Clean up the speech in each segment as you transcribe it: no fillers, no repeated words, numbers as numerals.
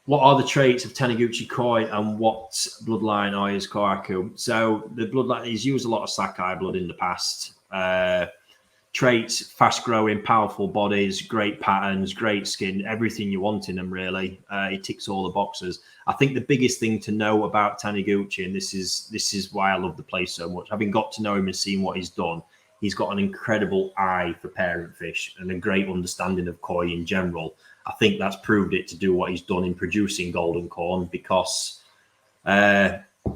What are the traits of Taniguchi Koi and what bloodline are his Kohaku? So the bloodline, he's used a lot of Sakai blood in the past. Traits, fast growing, powerful bodies, great patterns, great skin, everything you want in them, really. He ticks all the boxes. I think the biggest thing to know about Taniguchi, and this is why I love the place so much, having got to know him and seen what he's done, he's got an incredible eye for parent fish and a great understanding of koi in general. I think that's proved it to do what he's done in producing golden corn, because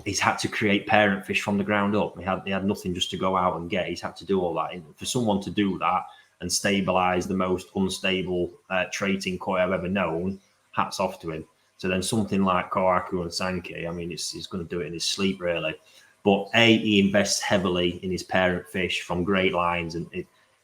he's had to create parent fish from the ground up. He had nothing just to go out and get. He's had to do all that. And for someone to do that and stabilize the most unstable trait koi I've ever known, hats off to him. So then something like Kohaku and Sankey, I mean, he's going to do it in his sleep, really. But he invests heavily in his parent fish from great lines, and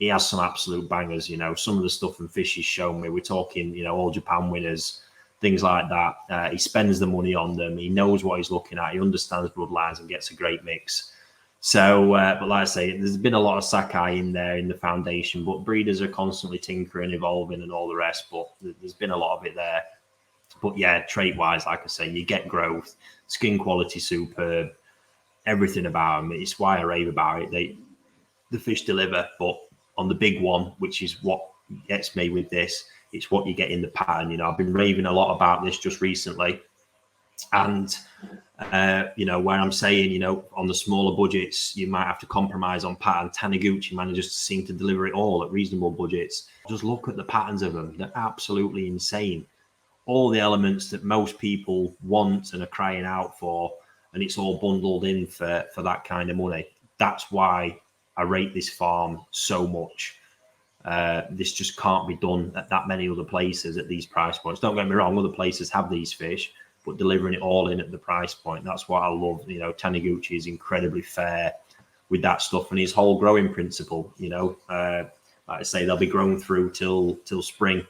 he has some absolute bangers. You know, some of the stuff and fish he's shown me, we're talking, you know, all Japan winners, things like that. He spends the money on them. He knows what he's looking at. He understands bloodlines and gets a great mix. So, but like I say, there's been a lot of Sakai in there in the foundation, but breeders are constantly tinkering, evolving and all the rest, but there's been a lot of it there. But yeah, trait-wise, like I say, you get growth, skin quality superb, everything about them. It's why I rave about it. The fish deliver, but on the big one, which is what gets me with this, it's what you get in the pattern. You know, I've been raving a lot about this just recently, and you know, where I'm saying, you know, on the smaller budgets, you might have to compromise on pattern. Taniguchi manages to seem to deliver it all at reasonable budgets. Just look at the patterns of them; they're absolutely insane. All the elements that most people want and are crying out for, and it's all bundled in for that kind of money. That's why I rate this farm so much. This just can't be done at that many other places at these price points. Don't get me wrong, other places have these fish, but delivering it all in at the price point, that's what I love. You know, Taniguchi is incredibly fair with that stuff, and his whole growing principle, you know, like I say, they'll be grown through till spring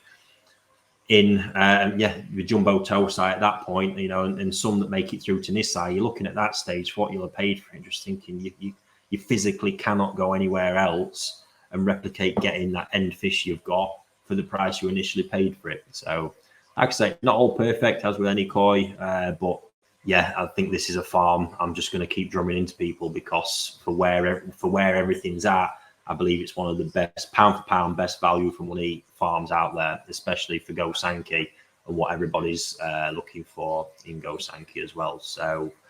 in the jumbo tosai at that point, you know, and some that make it through to Nisai. You're looking at that stage, what you'll have paid for it, just thinking you physically cannot go anywhere else and replicate getting that end fish you've got for the price you initially paid for it. So, like I say, not all perfect as with any koi, but yeah, I think this is a farm I'm just going to keep drumming into people, because for where everything's at, I believe it's one of the best pound for pound, best value for money farms out there, especially for Go Sankey and what everybody's looking for in Go Sankey as well. So